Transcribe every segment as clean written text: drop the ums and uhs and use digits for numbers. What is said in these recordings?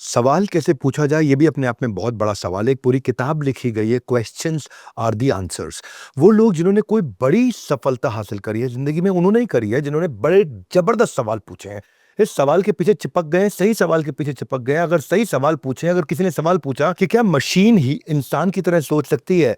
सवाल कैसे पूछा जाए ये भी अपने आप में बहुत बड़ा सवाल है। एक पूरी किताब लिखी गई है, क्वेश्चंस आर द आंसर्स। वो लोग जिन्होंने कोई बड़ी सफलता हासिल करी है जिंदगी में, उन्होंने ही करी है जिन्होंने बड़े जबरदस्त सवाल पूछे हैं। इस सवाल के पीछे चिपक गए, सही सवाल के पीछे चिपक गए। अगर सही सवाल पूछे, अगर किसी ने सवाल पूछा कि क्या मशीन ही इंसान की तरह सोच सकती है,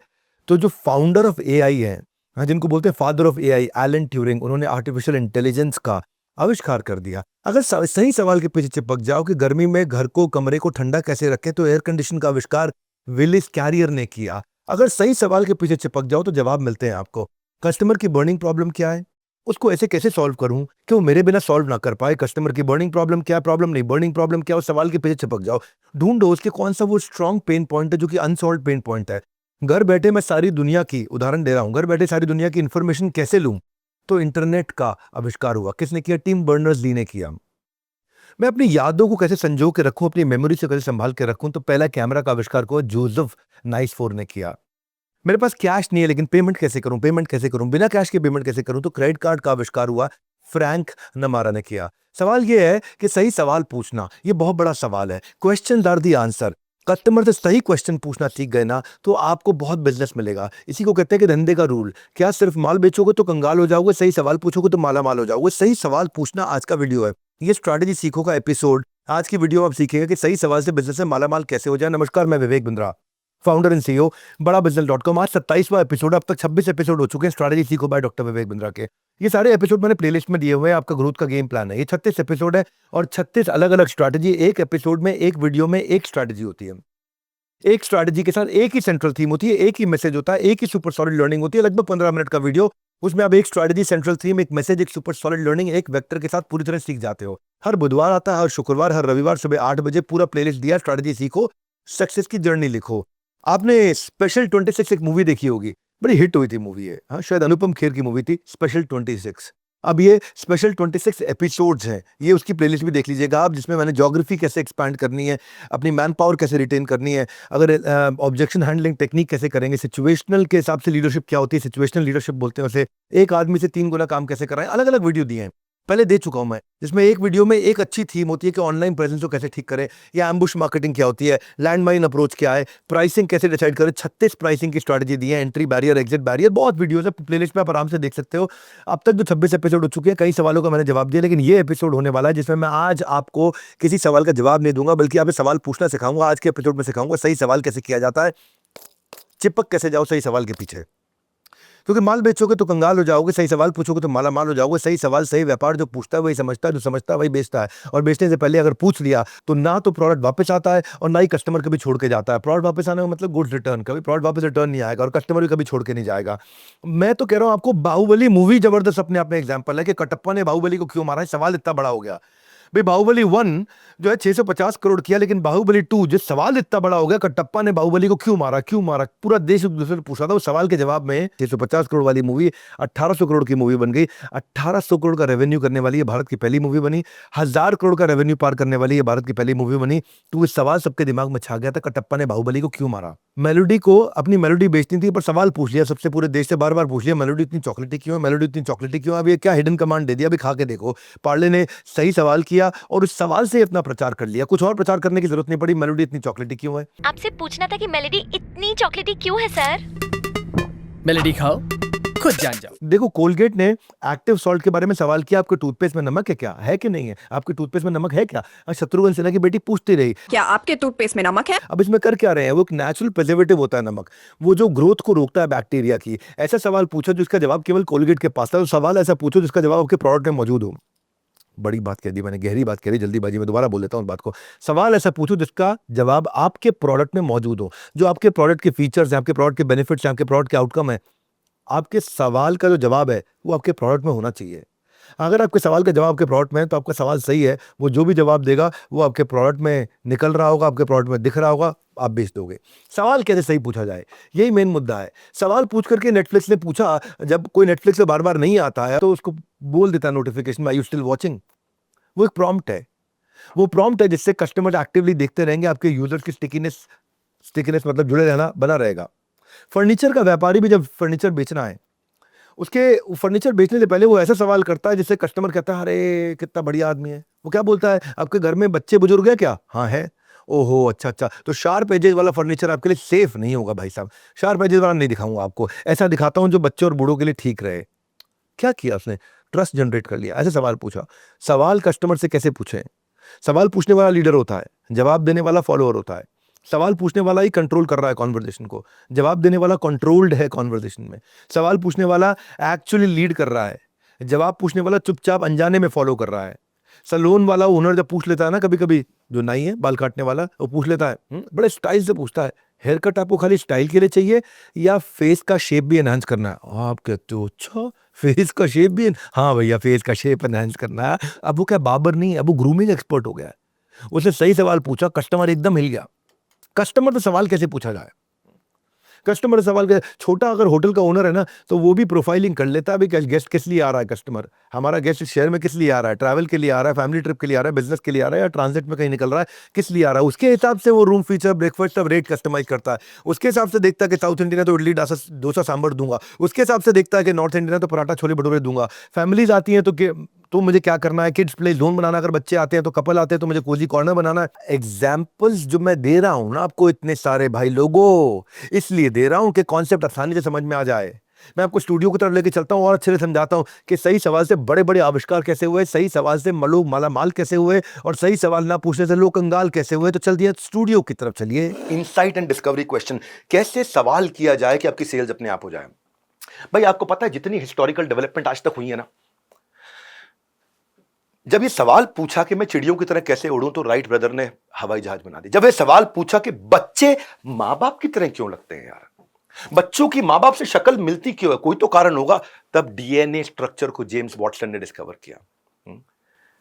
तो जो फाउंडर ऑफ एआई है, हाँ, जिनको बोलते हैं father of AI, Alan Turing, उन्होंने आर्टिफिशियल इंटेलिजेंस का आविष्कार कर दिया। अगर सही सवाल के पीछे चिपक जाओ कि गर्मी में घर को, कमरे को ठंडा कैसे रखें, तो एयर कंडीशन का आविष्कार विलिस कैरियर ने किया। अगर सही सवाल के पीछे चिपक जाओ तो जवाब मिलते हैं आपको। कस्टमर की बर्निंग प्रॉब्लम क्या है, उसको ऐसे कैसे सॉल्व करूं कि वो मेरे बिना सॉल्व ना कर पाए। कस्टमर की बर्निंग प्रॉब्लम क्या है, प्रॉब्लम नहीं, बर्निंग प्रॉब्लम क्या है, उस सवाल के पीछे चिपक जाओ। ढूंढो उसके कौन सा वो स्ट्रॉन्ग पेन पॉइंट है जो कि अनसॉल्व पेन पॉइंट है। घर बैठे मैं सारी दुनिया की, उदाहरण दे रहा हूं, घर बैठे सारी दुनिया की इंफॉर्मेशन कैसे लूं, तो इंटरनेट का आविष्कार हुआ। किसने किया? टिम बर्नर्स ली ने किया। मैं अपनी यादों को कैसे संजो के रखूं, अपनी मेमोरी से कैसे संभाल के रखूं, तो पहला कैमरा का आविष्कार को जोसेफ नाइसफोर ने किया। मेरे पास कैश नहीं है लेकिन पेमेंट कैसे करूं, पेमेंट कैसे करूं, बिना कैश के पेमेंट कैसे करूं, तो क्रेडिट कार्ड का आविष्कार हुआ, फ्रैंक नमारा ने किया। सवाल यह है कि सही सवाल पूछना, ये बहुत बड़ा सवाल है। Question are the answer. Customer से सही क्वेश्चन पूछना सीख गए ना, तो आपको बहुत बिजनेस मिलेगा। इसी को कहते हैं कि धंधे का रूल। क्या सिर्फ माल बेचोगे तो कंगाल हो जाओगे, सही सवाल पूछोगे तो माला माल हो जाओगे। सही सवाल पूछना आज का वीडियो है। ये स्ट्रैटेजी सीखो का एपिसोड। आज की वीडियो में आप सीखेंगे कि सही सवाल से बिजनेस में माला माल कैसे हो जाए। नमस्कार, मैं Vivek Bindra, founder and CEO बड़ा बिजनेस डॉट कॉम। आज 27वां एपिसोड, अब तक 26 एपिसोड हो चुके हैं स्ट्रैटेजी सीखो बाय डॉक्टर विवेक बिंद्रा के। ये सारे एपिसोड मैंने प्लेलिस्ट में दिए हुए हैं, आपका ग्रोथ का गेम प्लान है। ये 36 एपिसोड है और 36 अलग अलग स्ट्रैटेजी। एक एपिसोड में, एक वीडियो में एक स्ट्रैटेजी होती है। एक स्ट्रैटेजी के साथ एक ही सेंट्रल थीम होती है, एक ही मैसेज होता है, एक ही सुपर सॉलिड लर्निंग होती है। लगभग 15 मिनट का वीडियो, उसमें आप एक स्ट्रैटेजी, सेंट्रल थीम, एक मैसेज, एक सुपर सॉलिड लर्निंग, एक वेक्टर के साथ पूरी तरह सीख जाते हो। हर बुधवार आता है, हर शुक्रवार, हर रविवार सुबह 8 बजे पूरा प्लेलिस्ट दिया। स्ट्रैटेजी सीखो, सक्सेस की जर्नी लिखो। आपने स्पेशल 26 एक मूवी देखी होगी, बड़ी हिट हुई थी मूवी है, हाँ, शायद अनुपम खेर की मूवी थी स्पेशल 26। अब ये स्पेशल 26 एपिसोड्स हैं, ये उसकी प्लेलिस्ट भी देख लीजिएगा आप, जिसमें मैंने ज्योग्राफी कैसे एक्सपैंड करनी है, अपनी मैन पावर कैसे रिटेन करनी है, अगर ऑब्जेक्शन हैंडलिंग टेक्निक कैसे करेंगे, सिचुएशनल के हिसाब से लीडरशिप क्या होती है, सिचुएशनल लीडरशिप बोलते हैं उसे, एक आदमी से 3 गुना काम कैसे कराएं, अलग अलग वीडियो दिए हैं, पहले दे चुका हूं मैं। जिसमें एक वीडियो में एक अच्छी थीम होती है कि ऑनलाइन प्रेजेंस को कैसे ठीक करें, या एम्बुश मार्केटिंग क्या होती है, लैंडमाइन अप्रोच क्या है, प्राइसिंग कैसे डिसाइड करें। 36 प्राइसिंग की स्ट्रैटेजी दी है, एंट्री बैरियर, एग्जिट बैरियर, बहुत वीडियोस है, प्लेलिस्ट में आप आराम से देख सकते हो। अब तक जो 26 एपिसोड हो चुके हैं, कई सवालों का मैंने जवाब दिया, लेकिन ये एपिसोड होने वाला है जिसमें मैं आज आपको किसी सवाल का जवाब नहीं दूंगा, बल्कि आपसे सवाल पूछना सिखाऊंगा। आज के एपिसोड में सिखाऊंगा सही सवाल कैसे किया जाता है, चिपक कैसे जाओ सही सवाल के पीछे। क्योंकि माल बेचोगे तो कंगाल हो जाओगे, सही सवाल पूछोगे तो माला माल हो जाओगे। सही सवाल, सही व्यापार, जो पूछता है वही समझता है, जो समझता है वही बेचता है। और बेचने से पहले अगर पूछ लिया तो ना तो प्रोडक्ट वापस आता है और ना ही कस्टमर कभी छोड़ के जाता है। प्रोडक्ट वापस आने का मतलब गुड्स रिटर्न, कभी प्रोडक्ट वापस रिटर्न नहीं आएगा और कस्टमर भी कभी छोड़ के नहीं जाएगा। मैं तो कह रहा हूं आपको, बाहुबली मूवी जबरदस्त अपने आप में एग्जाम्पल है कि कटप्पा ने बाहुबली को क्यों मारा है। सवाल इतना बड़ा हो गया भाई, बाहुबली 1 जो है 650 करोड़ किया, लेकिन बाहुबली 2 जिस सवाल इतना बड़ा हो गया, कटप्पा ने बाहुबली को क्यों मारा, क्यों मारा, पूरा देश एक दूसरे से पूछा था। उस सवाल के जवाब में 650 करोड़ वाली मूवी 1800 करोड़ की मूवी बन गई। 1800 करोड़ का रेवेन्यू करने वाली ये भारत की पहली मूवी बनी। 1000 करोड़ का रेवेन्यू पार करने वाली ये भारत की पहली मूवी बनी। तो इस सवाल सबके दिमाग में छा गया था, कटप्पा ने बाहुबली को क्यों मारा। मेलोडी को अपनी मेलोडी बेचनी थी, पर सवाल पूछ लिया सबसे, पूरे देश से बार बार पूछ लिया, मेलोडी इतनी चॉकलेटी क्यों है, मेलोडी इतनी चॉकलेटी क्यों है। अब ये क्या हिडन कमांड दे दिया, अभी खा के देखो। पार्ले ने सही सवाल किया और उस सवाल से अपना प्रचार कर लिया, कुछ और प्रचार करने की जरूरत नहीं पड़ी। मेलोडी इतनी चॉकलेटी क्यों है। आपसे पूछना था कि मेलोडी इतनी चॉकलेटी क्यों है सर। मेलोडी खाओ, खुद जान जाओ। देखो, कोलगेट ने एक्टिव सॉल्ट के बारे में सवाल किया, आपके टूथपेस्ट में नमक है क्या, है कि नहीं है, आपके टूथपेस्ट में नमक है क्या। शत्रुघ्न सिन्हा की बेटी पूछती रही, क्या आपके टूथपेस्ट में नमक है? अब इसमें कर क्या रहे हैं, वो एक नेचुरल प्रिजर्वेटिव होता है नमक, वो जो ग्रोथ को रोकता है बैक्टीरिया की। ऐसा सवाल पूछो जिसका जवाब केवल कोलगेट के पास था, तो सवाल ऐसा पूछो जिसका जवाब आपके प्रोडक्ट में मौजूद हो। बड़ी बात कह दी मैंने, गहरी बात कह रही, जल्दीबाजी में दोबारा बोल लेता हूं उस बात को। सवाल ऐसा पूछो जिसका जवाब आपके प्रोडक्ट में मौजूद हो, जो आपके प्रोडक्ट के फीचर्स हैं, आपके प्रोडक्ट के बेनिफिट्स हैं, आपके प्रोडक्ट के आउटकम है। आपके सवाल का जो जवाब है वो आपके प्रोडक्ट में होना चाहिए। अगर आपके सवाल का जवाब आपके प्रोडक्ट में है तो आपका सवाल सही है। वो जो भी जवाब देगा वो आपके प्रोडक्ट में निकल रहा होगा, आपके प्रोडक्ट में दिख रहा होगा, आप बेच दोगे। सवाल कैसे सही पूछा जाए, यही मेन मुद्दा है। सवाल पूछ करके नेटफ्लिक्स ने पूछा, जब कोई नेटफ्लिक्स से बार बार नहीं आता है तो उसको बोल देता है नोटिफिकेशन में, आर यू स्टिल वॉचिंग। वो एक प्रॉम्प्ट है, वो प्रॉम्प्ट है जिससे कस्टमर एक्टिवली देखते रहेंगे, आपके यूजर्स की स्टिकीनेस मतलब जुड़े रहना बना रहेगा। फर्नीचर का व्यापारी भी जब फर्नीचर बेचना है, उसके फर्नीचर बेचने से पहले वो ऐसा सवाल करता है जिससे कस्टमर कहता है अरे कितना बढ़िया आदमी है। वो क्या बोलता है, आपके घर में बच्चे बुजुर्ग है क्या, हाँ है। ओहो अच्छा अच्छा, तो शार्प एजेस वाला फर्नीचर आपके लिए सेफ नहीं होगा भाई साहब। शार्प एजेस वाला नहीं दिखाऊंगा आपको, ऐसा दिखाता हूं जो बच्चों और बूढ़ों के लिए ठीक रहे। क्या किया उसने? ट्रस्ट जनरेट कर लिया, ऐसे सवाल पूछा। सवाल कस्टमर से कैसे पूछें? सवाल पूछने वाला लीडर होता है, जवाब देने वाला फॉलोअर होता है। सवाल पूछने वाला ही कंट्रोल कर रहा है कॉन्वर्जेशन को, जवाब देने वाला कंट्रोल्ड है कॉन्वर्जेशन में। सवाल पूछने वाला एक्चुअली लीड कर रहा है, जवाब पूछने वाला चुपचाप अनजाने में फॉलो कर रहा है। सैलून वाला ओनर जब पूछ लेता है ना, कभी कभी जो नाई है बाल काटने वाला, वो पूछ लेता है, बड़े स्टाइल से पूछता है, हेयर कट आपको खाली स्टाइल के लिए चाहिए या फेस का शेप भी एनहांस करना है? आप कहते हो अच्छा फेस का शेप भी हाँ भैया फेस का शेप एनहांस करना है। अब वो क्या बाबर नहीं है, अब वो ग्रूमिंग एक्सपर्ट हो गया है। उसने सही सवाल पूछा, कस्टमर एकदम हिल गया। कस्टमर तो सवाल कैसे पूछा जाए? कस्टमर सवाल का छोटा अगर होटल का ओनर है ना, तो वो भी प्रोफाइलिंग कर लेता है, अभी गेस्ट किस लिए आ रहा है, कस्टमर हमारा गेस्ट इस शहर में किस लिए आ रहा है, ट्रैवल के लिए आ रहा है, फैमिली ट्रिप के लिए आ रहा है, बिजनेस के लिए आ रहा है, या ट्रांजिट में कहीं निकल रहा है, किस लिए आ रहा है, उसके हिसाब से वो रूम फीचर ब्रेकफास्ट सब रेट कस्टमाइज करता है। उसके हिसाब से देखता है कि साउथ इंडियन है तो इडली डोसा सांभर दूंगा, उसके हिसाब से देखता है कि नॉर्थ इंडियन है तो पराठा छोले भटूरे दूंगा। फैमिलीज आती हैं तो मुझे क्या करना है, किड्स प्ले जोन बनाना, अगर बच्चे आते हैं तो कपल आते हैं तो मुझे कोजी कॉर्नर बनाना है। एग्जाम्पल्स जो मैं दे रहा हूं ना आपको इतने सारे भाई लोगों, इसलिए दे रहा हूं कि कॉन्सेप्ट आसानी से समझ में आ जाए। मैं आपको स्टूडियो की तरफ लेके चलता हूं और अच्छे से समझाता हूं कि सही सवाल से बड़े बड़े आविष्कार कैसे हुए, सही सवाल से लोग माला माल कैसे हुए, और सही सवाल ना पूछने से लोग कंगाल कैसे हुए। तो चल दिया स्टूडियो की तरफ चलिए। इनसाइट एंड डिस्कवरी क्वेश्चन, कैसे सवाल किया जाए कि आपकी सेल्स अपने आप हो जाए। भाई आपको पता है जितनी हिस्टोरिकल डेवलपमेंट आज तक हुई है ना, जब ये सवाल पूछा कि मैं चिड़ियों की तरह कैसे उड़ूं, तो राइट ब्रदर ने हवाई जहाज बना दी। जब ये सवाल पूछा कि बच्चे मां बाप की तरह क्यों लगते हैं यार, बच्चों की मां बाप से शक्ल मिलती क्यों है, कोई तो कारण होगा। तब डीएनए स्ट्रक्चर को जेम्स वॉटसन ने डिस्कवर किया।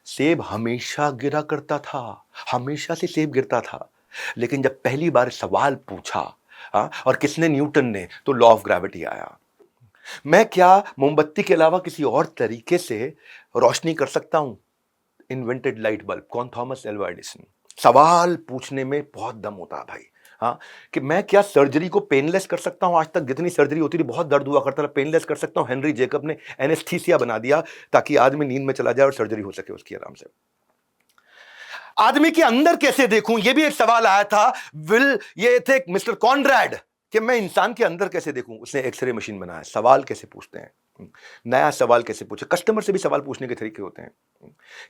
सेब हमेशा गिरा करता था, हमेशा से सेब गिरता था, लेकिन जब पहली बार सवाल पूछा और किसने, न्यूटन ने, तो लॉ ऑफ ग्रेविटी आया। मैं क्या मोमबत्ती के अलावा किसी और तरीके से रोशनी कर सकता हूं? इन्वेंटेड लाइट बल्ब, कौन? Thomas Alva Edison. सवाल पूछने में बहुत दम होता है भाई। कि मैं क्या सर्जरी को पेनलेस कर सकता हूं? आज तक जितनी सर्जरी होती थी बहुत दर्द हुआ करता था, पेनलेस कर सकता हूं। हेनरी जेकब ने एनेस्थीसिया बना दिया ताकि आदमी नींद में चला जाए और सर्जरी हो सके उसकी आराम से। आदमी के अंदर कैसे देखूं, यह भी एक सवाल आया था। ये थे मिस्टर कॉनरैड कि मैं इंसान के अंदर कैसे देखूं। उसने एक्सरे मशीन बनाया। सवाल कैसे पूछते हैं, नया सवाल कैसे पूछे। कस्टमर से भी सवाल पूछने के तरीके होते हैं।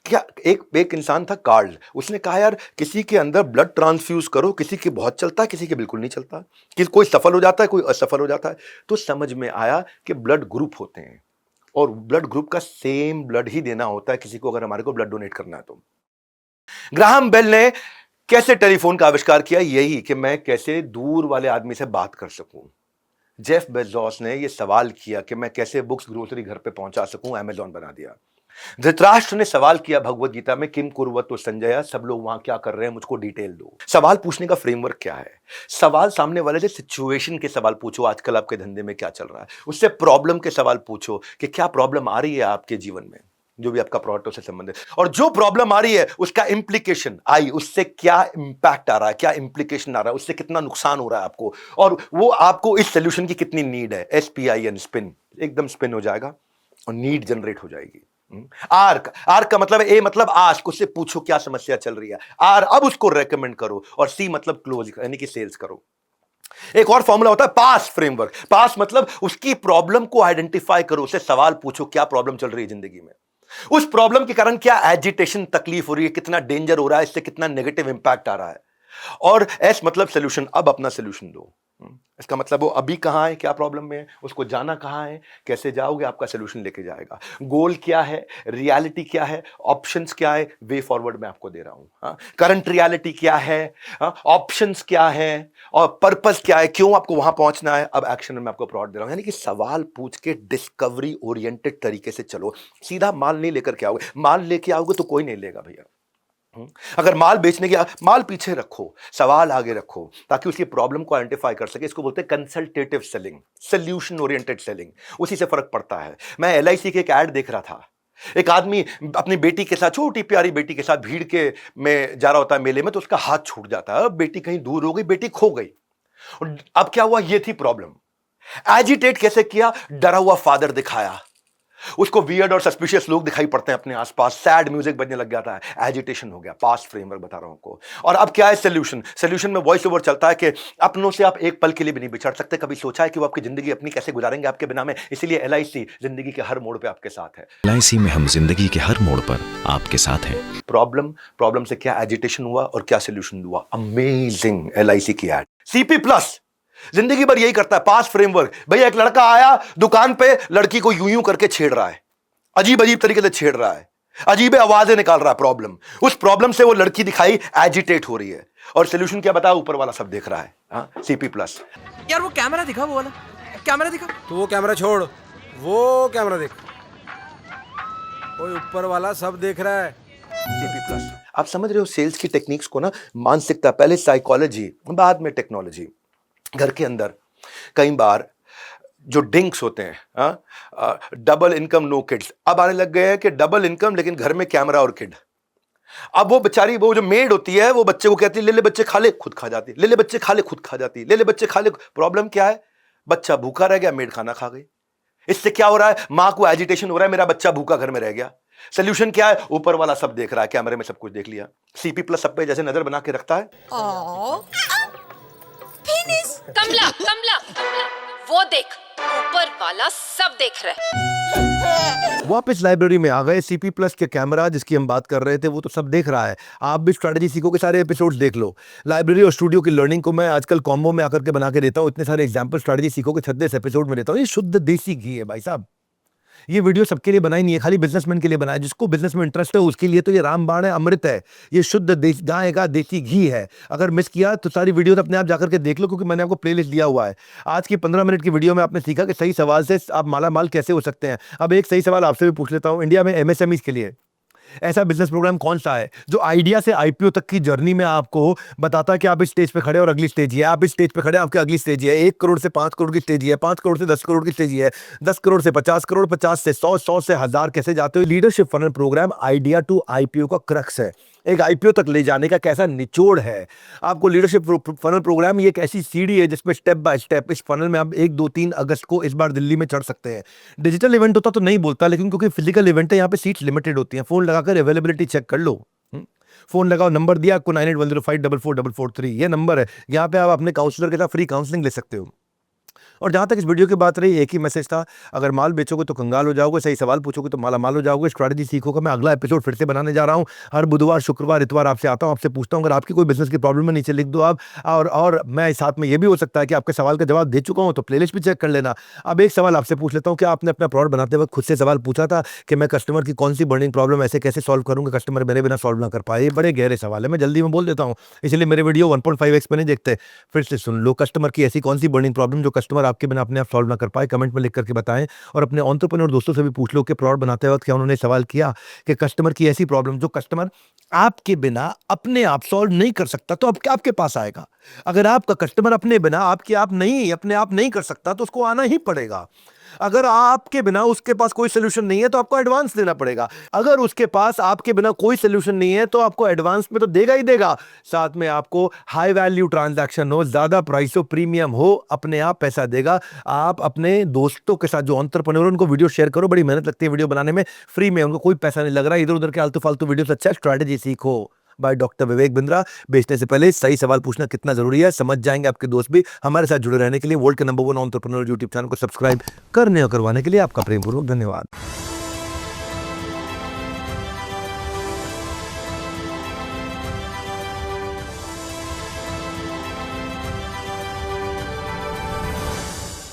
क्या एक इंसान था कार्ल, उसने कहा यार किसी के अंदर ब्लड ट्रांसफ्यूज करो, किसी के बहुत चलता है, किसी के बिल्कुल नहीं चलता, कोई सफल हो जाता है, कोई असफल हो जाता है। तो समझ में आया कि ब्लड ग्रुप होते हैं और ब्लड ग्रुप का सेम ब्लड ही देना होता है किसी को, अगर हमारे को ब्लड डोनेट करना है तो। ग्राहम बेल ने कैसे टेलीफोन का आविष्कार किया? यही कि मैं कैसे दूर वाले आदमी से बात कर सकूं। जेफ बेजोस ने यह सवाल किया कि मैं कैसे बुक्स ग्रोसरी घर पे पहुंचा सकूं, अमेज़न बना दिया। धृतराष्ट्र ने सवाल किया भगवत गीता में, किम कुर्वतो संजय, सब लोग वहां क्या कर रहे हैं, मुझको डिटेल दो। सवाल पूछने का फ्रेमवर्क क्या है? सवाल सामने वाले से सिचुएशन के सवाल पूछो, आजकल आपके धंधे में क्या चल रहा है। उससे प्रॉब्लम के सवाल पूछो कि क्या प्रॉब्लम आ रही है आपके जीवन में, जो भी आपका प्रोडक्ट से संबंधित, और जो प्रॉब्लम आ रही है उसका इंप्लीकेशन आई, उससे क्या इंपैक्ट आ रहा है, क्या इंप्लीकेशन आ रहा है, उससे कितना नुकसान हो रहा है आपको, और वो आपको इस सोल्यूशन की कितनी नीड है। SPIN, स्पिन, एकदम स्पिन हो जाएगा और नीड जनरेट हो जाएगी। आर्क का मतलब है, A मतलब आस्क, उससे पूछो क्या समस्या चल रही है। R अब उसको रेकमेंड करो, और C मतलब क्लोज, यानी कि सेल्स करो। एक और फॉर्मूला होता है पास फ्रेमवर्क। पास मतलब उसकी प्रॉब्लम को आइडेंटिफाई करो, उससे सवाल पूछो क्या प्रॉब्लम चल रही है जिंदगी में, उस प्रॉब्लम के कारण क्या एजिटेशन, तकलीफ हो रही है, कितना डेंजर हो रहा है, इससे कितना नेगेटिव इंपैक्ट आ रहा है। और S मतलब सोल्यूशन, अब अपना सोल्यूशन दो। इसका मतलब वो अभी कहां है, क्या प्रॉब्लम में है, उसको जाना कहां है, कैसे जाओगे, आपका सोल्यूशन लेके जाएगा। गोल क्या है, रियलिटी क्या है, ऑप्शंस क्या है, वे फॉरवर्ड मैं आपको दे रहा हूं। करंट रियलिटी क्या है, ऑप्शंस क्या है, और पर्पस क्या है, क्यों आपको वहां पहुंचना है। अब एक्शन में आपको प्रोवाइड दे रहा हूं। यानी कि सवाल पूछ के डिस्कवरी ओरिएंटेड तरीके से चलो। सीधा माल नहीं लेकर के आओगे, माल लेके आओगे तो कोई नहीं लेगा भैया। अगर माल बेचने की, माल पीछे रखो, सवाल आगे रखो, ताकि उसकी प्रॉब्लम को आइडेंटिफाई कर सके। इसको बोलते हैं consultative selling, solution oriented selling. उसी से फर्क पड़ता है। मैं LIC के एक ऐड देख रहा था। एक आदमी अपनी बेटी के साथ, छोटी प्यारी बेटी के साथ भीड़ के में जा रहा होता है मेले में, तो उसका हाथ छूट जाता है। बेटी कहीं दूर हो गई, बेटी खो गई। और अब क्या हुआ, ये थी प्रॉब्लम। एजिटेट कैसे किया, डरा हुआ फादर दिखाया, उसको वियर्ड और सस्पिशियस लोग दिखाई पड़ते हैं अपने आसपास, सैड म्यूजिक बजने लग जाता है, एजिटेशन हो गया। पास्ट फ्रेमवर्क बता रहा हूं आपको। और अब क्या है सोल्यूशन? सोल्यूशन में वॉइस ओवर चलता है कि अपनों से आप एक पल के लिए भी नहीं बिछड़ सकते। कभी सोचा है कि वो आपकी जिंदगी अपनी कैसे गुजारेंगे आपके बिना में? इसीलिए LIC जिंदगी के हर मोड़ पे आपके साथ है। LIC में हम जिंदगी के हर मोड़ पर आपके साथ हैं। प्रॉब्लम से क्या एजिटेशन हुआ और क्या सोल्यूशन हुआ? अमेजिंग LIC की एड। CP प्लस जिंदगी भर यही करता है, पास्ट फ्रेमवर्क। भैया एक लड़का आया दुकान पे, लड़की को यूं यूं करके छेड़ रहा है, अजीब अजीब तरीके से छेड़ रहा है, अजीब आवाजें निकाल रहा है। प्रॉब्लम, उस प्रॉब्लम से वो लड़की दिखाई एजिटेट हो रही है, और सोल्यूशन क्या बता? ऊपर वाला सब देख रहा है। हाँ, CP प्लस। यार वो कैमरा दिखा, वो वाला कैमरा दिखा। तो वो कैमरा छोड़, वो कैमरा देख, कोई ऊपर वाला सब देख रहा है। CP plus. आप समझ रहे हो सेल्स की टेक्निक्स को ना? मानसिकता, पहले साइकोलॉजी, बाद में टेक्नोलॉजी। घर के अंदर कई बार जो डिंक्स होते हैं, डबल इनकम नो किड्स, अब आने लग गए हैं कि डबल इनकम लेकिन घर में कैमरा और किड। अब वो बेचारी, वो जो मेड होती है, वो बच्चे को कहती है ले ले बच्चे खा ले, खुद खा जाती है, ले ले बच्चे खा ले, खुद खा जाती है, ले ले बच्चे खा ले। प्रॉब्लम क्या है? बच्चा भूखा रह गया, मेड खाना खा गई। इससे क्या हो रहा है? मां को एजिटेशन हो रहा है, मेरा बच्चा भूखा घर में रह गया। सोल्यूशन क्या है? ऊपर वाला सब देख रहा है, कैमरे में सब कुछ देख लिया। CP प्लस सब पे जैसे नजर बना के रखता है। कमला कमला कमला, वो देख, ऊपर वाला सब देख रहा है। वापस लाइब्रेरी में आ गए। CP प्लस के कैमरा जिसकी हम बात कर रहे थे वो तो सब देख रहा है। आप भी स्ट्रैटेजी सीखो के सारे एपिसोड्स देख लो। लाइब्रेरी और स्टूडियो की लर्निंग को मैं आजकल कॉम्बो में आकर के बना के देता हूँ। इतने सारे एग्जाम्पल स्ट्रैटेजी सीखो के 36 एपिसोड में देता हूँ। ये शुद्ध देसी घी है भाई साहब। ये वीडियो सबके लिए बनाई नहीं है, खाली बिजनेसमैन के लिए बनाया। जिसको बिजनेस में इंटरेस्ट है उसके लिए तो ये रामबाण है, अमृत है। ये शुद्ध गाय का देसी घी है। अगर मिस किया तो सारी वीडियो अपने आप जाकर के देख लो, क्योंकि मैंने आपको प्लेलिस्ट दिया हुआ है। आज की 15 मिनट की वीडियो में आपने सीखा कि सही सवाल से आप माला माल कैसे हो सकते हैं। अब एक सही सवाल आपसे भी पूछ लेता हूँ। इंडिया में MSMEs के लिए ऐसा बिजनेस प्रोग्राम कौन सा है जो आइडिया से IPO तक की जर्नी में आपको बताता है कि आप इस स्टेज पे खड़े और अगली स्टेज ये है, आप इस स्टेज पे खड़े आपकी अगली स्टेज है, 1 करोड़ से 5 करोड़ की स्टेज है, 5 करोड़ से 10 करोड़ की स्टेज है, 10 करोड़ से 50 करोड़, 50 से 100, 100 से 1000 कैसे जाते हो। Leadership funnel program idea to IPO का क्रक्स है। एक IPO तक ले जाने का कैसा निचोड़ है। आपको लीडरशिप फनल प्रोग्राम ये एक ऐसी सीढ़ी है जिसमें स्टेप बाय स्टेप इस फनल में आप 1, 2, 3 अगस्त को इस बार दिल्ली में चढ़ सकते हैं। डिजिटल इवेंट होता तो नहीं बोलता, लेकिन क्योंकि फिजिकल इवेंट है यहाँ पे सीट्स लिमिटेड होती हैं। फोन लगाकर अवेलेबिलिटी चेक कर लो। फोन लगाओ, नंबर दिया आपको 9810544443, ये नंबर है। यहाँ पे आप अपने काउंसलर के साथ फ्री काउंसलिंग ले सकते हो। और जहाँ तक इस वीडियो की बात रही, एक ही मैसेज था, अगर माल बेचोगे तो कंगाल हो जाओगे, सही सवाल पूछोगे तो माला माल हो जाओगे। स्ट्रैटेजी सीखोगे। मैं अगला एपिसोड फिर से बनाने जा रहा हूँ। हर बुधवार, शुक्रवार, इतवार आपसे आता हूँ, आपसे पूछता हूँ। अगर आपकी कोई बिजनेस की प्रॉब्लम है नीचे लिख दो आप। और मैं साथ में ये भी हो सकता है कि आपके सवाल का जवाब दे चुका हूँ, तो प्लेलिस्ट भी चेक कर लेना। अब एक सवाल आपसे पूछ लेता हूँ कि आपने अपना प्रोडक्ट बनाते वक्त खुद से सवाल पूछा था कि मैं कस्टमर की कौन सी बर्निंग प्रॉब्लम ऐसे कैसे सॉल्व करूँगा, कस्टमर मेरे बिना सॉल्व ना कर पाए। ये बड़े गहरे सवाल है, मैं जल्दी में बोल देता हूँ, इसलिए मेरे वीडियो 1.5x पे नहीं देखते, फिर से सुन लो। कस्टमर की ऐसी कौन सी बर्निंग प्रॉब्लम जो कस्टमर आपके बिना अपने आप सॉल्व ना कर पाए, कमेंट में लिख करके बताएं। और अपने एंटरप्रेन्योर दोस्तों से भी पूछ लो कि प्रोडक्ट बनाते वक्त क्या उन्होंने सवाल किया कि कस्टमर की ऐसी प्रॉब्लम जो कस्टमर आपके बिना अपने आप सॉल्व नहीं कर सकता, तो अब क्या आपके पास आएगा। अगर आपका कस्टमर अपने बिना अपने आप नहीं कर सकता तो उसको आना ही पड़ेगा। अगर आपके बिना उसके पास कोई सोल्यूशन नहीं है तो आपको एडवांस देना पड़ेगा। अगर उसके पास आपके बिना कोई सोल्यूशन नहीं है तो आपको एडवांस में तो देगा ही देगा, साथ में आपको हाई वैल्यू ट्रांजैक्शन हो, ज्यादा प्राइस हो, प्रीमियम हो, अपने आप पैसा देगा। आप अपने दोस्तों के साथ जो एंटरप्रेन्योर, उनको वीडियो शेयर करो। बड़ी मेहनत लगती है वीडियो बनाने में, फ्री में, उनको कोई पैसा नहीं लग रहा। इधर उधर के आलतू फालतू वीडियो से अच्छा स्ट्रैटेजी सीखो बाय डॉक्टर विवेक बिंद्रा। बेचने से पहले सही सवाल पूछना कितना जरूरी है समझ जाएंगे आपके दोस्त भी। हमारे साथ जुड़े रहने के लिए वर्ल्ड के नंबर 1 एंटरप्रेन्योर यूट्यूब चैनल को सब्सक्राइब करने और करवाने के लिए आपका प्रेमपूर्वक धन्यवाद।